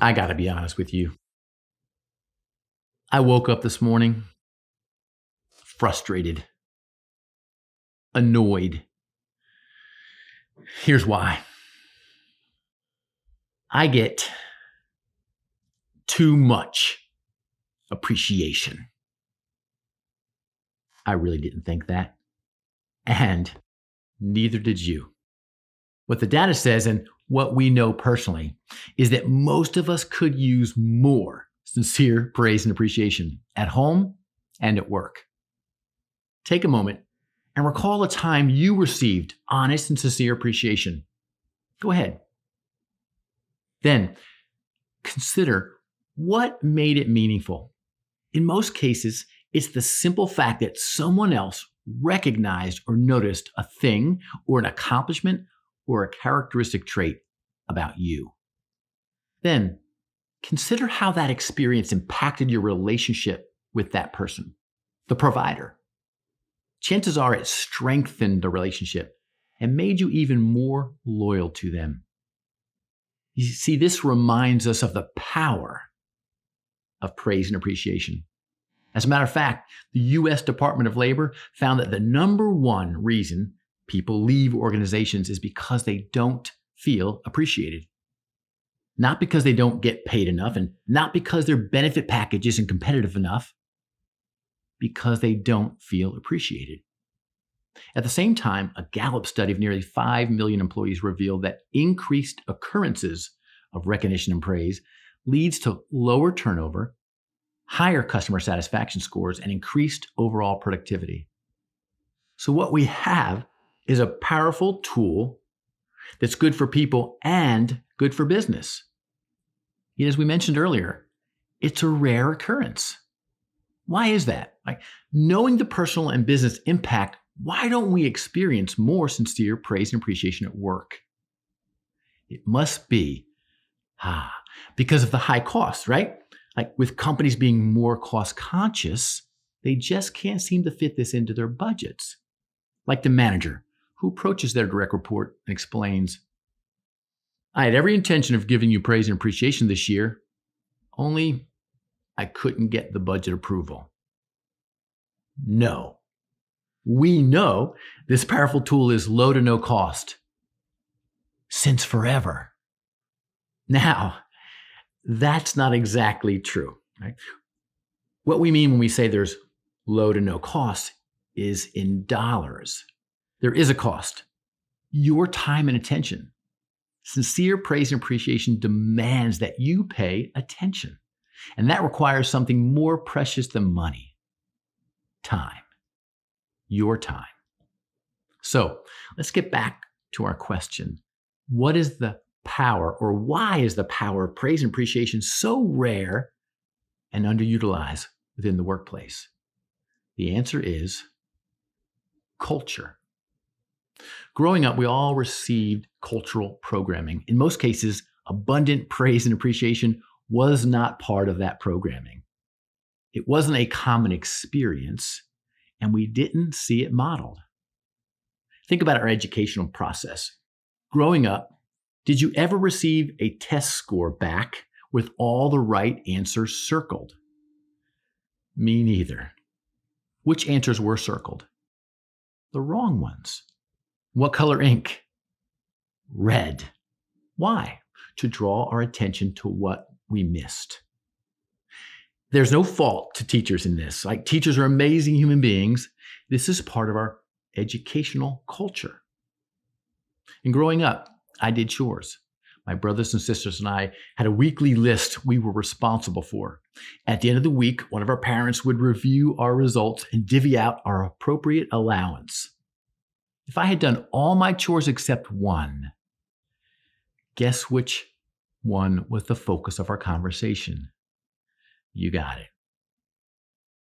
I got to be honest with you. I woke up this morning frustrated, annoyed. Here's why. I get too much appreciation. I really didn't think that. And neither did you. What the data says and what we know personally is that most of us could use more sincere praise and appreciation at home and at work. Take a moment and recall a time you received honest and sincere appreciation. Go ahead. Then consider what made it meaningful. In most cases, it's the simple fact that someone else recognized or noticed a thing or an accomplishment or a characteristic trait about you. Then consider how that experience impacted your relationship with that person, the provider. Chances are it strengthened the relationship and made you even more loyal to them. You see, this reminds us of the power of praise and appreciation. As a matter of fact, the U.S. Department of Labor found that the number one reason people leave organizations is because they don't feel appreciated. Not because they don't get paid enough and not because their benefit package isn't competitive enough, because they don't feel appreciated. At the same time, a Gallup study of nearly 5 million employees revealed that increased occurrences of recognition and praise leads to lower turnover, higher customer satisfaction scores, and increased overall productivity. So what we have is a powerful tool that's good for people and good for business. Yet, as we mentioned earlier, it's a rare occurrence. Why is that? Knowing the personal and business impact, why don't we experience more sincere praise and appreciation at work? It must be because of the high costs, right? With companies being more cost conscious, they just can't seem to fit this into their budgets. Like the manager who approaches their direct report and explains, I had every intention of giving you praise and appreciation this year, only I couldn't get the budget approval. No. We know this powerful tool is low to no cost since forever. Now, that's not exactly true, right? What we mean when we say there's low to no cost is in dollars. There is a cost. Your time and attention. Sincere praise and appreciation demands that you pay attention. And that requires something more precious than money. Time. Your time. So let's get back to our question. What is the power, or why is the power of praise and appreciation so rare and underutilized within the workplace? The answer is culture. Growing up, we all received cultural programming. In most cases, abundant praise and appreciation was not part of that programming. It wasn't a common experience, and we didn't see it modeled. Think about our educational process. Growing up, did you ever receive a test score back with all the right answers circled? Me neither. Which answers were circled? The wrong ones. What color ink? Red. Why? To draw our attention to what we missed. There's no fault to teachers in this. Teachers are amazing human beings. This is part of our educational culture. And growing up, I did chores. My brothers and sisters and I had a weekly list we were responsible for. At the end of the week, one of our parents would review our results and divvy out our appropriate allowance. If I had done all my chores except one, guess which one was the focus of our conversation? You got it.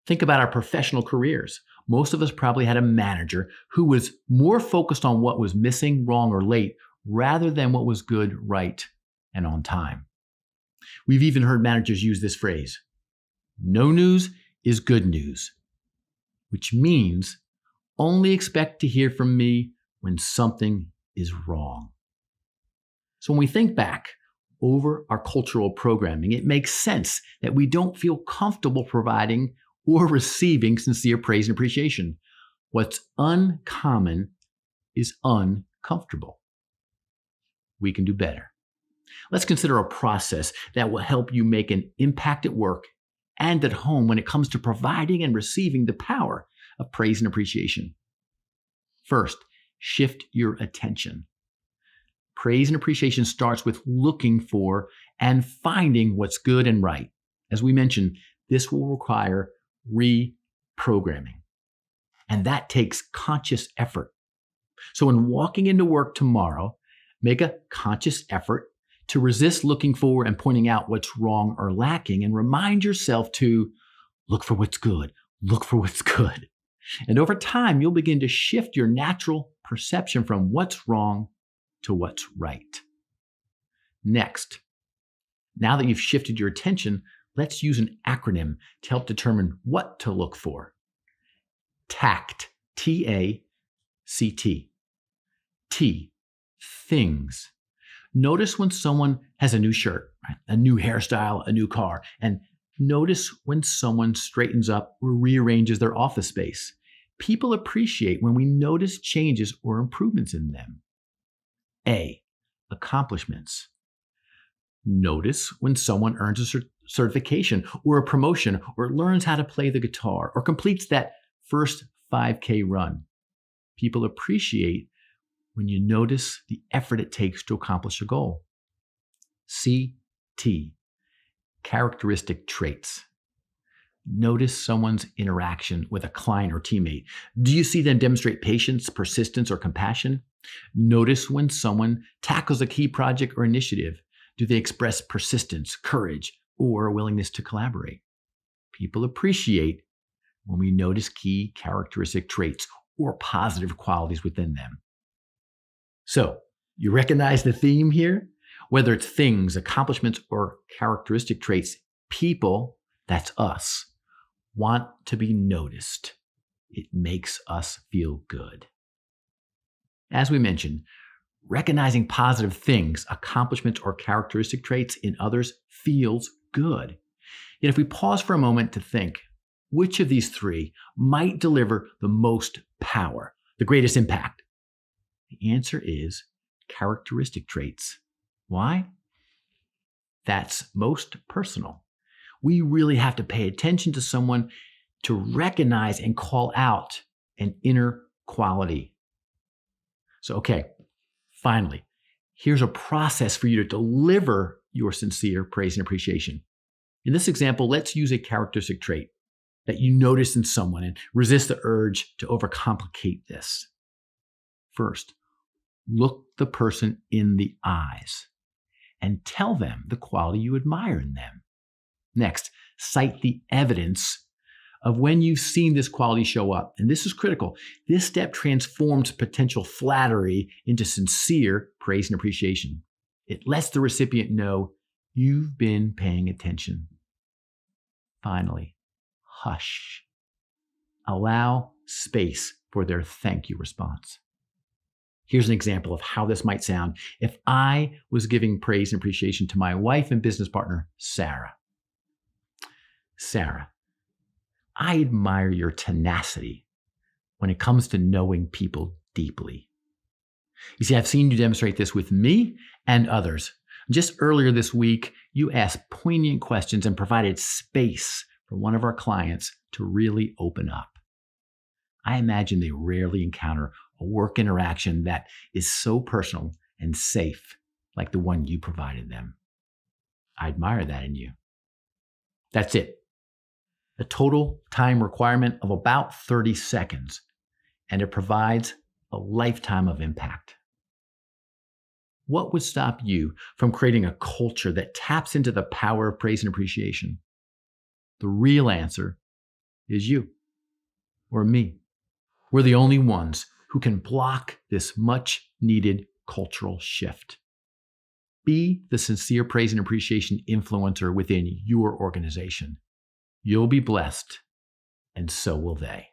Think about our professional careers. Most of us probably had a manager who was more focused on what was missing, wrong, or late rather than what was good, right, and on time. We've even heard managers use this phrase, no news is good news, which means only expect to hear from me when something is wrong. So when we think back, over our cultural programming, it makes sense that we don't feel comfortable providing or receiving sincere praise and appreciation. What's uncommon is uncomfortable. We can do better. Let's consider a process that will help you make an impact at work and at home when it comes to providing and receiving the power of praise and appreciation. First, shift your attention. Praise and appreciation starts with looking for and finding what's good and right. As we mentioned, this will require reprogramming, and that takes conscious effort. So when walking into work tomorrow, make a conscious effort to resist looking for and pointing out what's wrong or lacking, and remind yourself to look for what's good, look for what's good. And over time, you'll begin to shift your natural perception from what's wrong to what's right. Next, now that you've shifted your attention, let's use an acronym to help determine what to look for. TACT, T-A-C-T. T, things. Notice when someone has a new shirt, right? A new hairstyle, a new car, and notice when someone straightens up or rearranges their office space. People appreciate when we notice changes or improvements in them. A, accomplishments. Notice when someone earns a certification or a promotion or learns how to play the guitar or completes that first 5K run. People appreciate when you notice the effort it takes to accomplish a goal. CT, characteristic traits. Notice someone's interaction with a client or teammate. Do you see them demonstrate patience, persistence, or compassion? Notice when someone tackles a key project or initiative. Do they express persistence, courage, or a willingness to collaborate? People appreciate when we notice key characteristic traits or positive qualities within them. So, you recognize the theme here? Whether it's things, accomplishments, or characteristic traits, people, that's us, want to be noticed. It makes us feel good. As we mentioned, recognizing positive things, accomplishments, or characteristic traits in others feels good. Yet if we pause for a moment to think, which of these three might deliver the most power, the greatest impact? The answer is characteristic traits. Why? That's most personal. We really have to pay attention to someone to recognize and call out an inner quality. So, finally, here's a process for you to deliver your sincere praise and appreciation. In this example, let's use a characteristic trait that you notice in someone and resist the urge to overcomplicate this. First, look the person in the eyes and tell them the quality you admire in them. Next, cite the evidence of when you've seen this quality show up. And this is critical. This step transforms potential flattery into sincere praise and appreciation. It lets the recipient know you've been paying attention. Finally, hush. Allow space for their thank you response. Here's an example of how this might sound if I was giving praise and appreciation to my wife and business partner, Sarah. Sarah, I admire your tenacity when it comes to knowing people deeply. You see, I've seen you demonstrate this with me and others. Just earlier this week, you asked poignant questions and provided space for one of our clients to really open up. I imagine they rarely encounter a work interaction that is so personal and safe like the one you provided them. I admire that in you. That's it. A total time requirement of about 30 seconds, and it provides a lifetime of impact. What would stop you from creating a culture that taps into the power of praise and appreciation? The real answer is you or me. We're the only ones who can block this much needed cultural shift. Be the sincere praise and appreciation influencer within your organization. You'll be blessed, and so will they.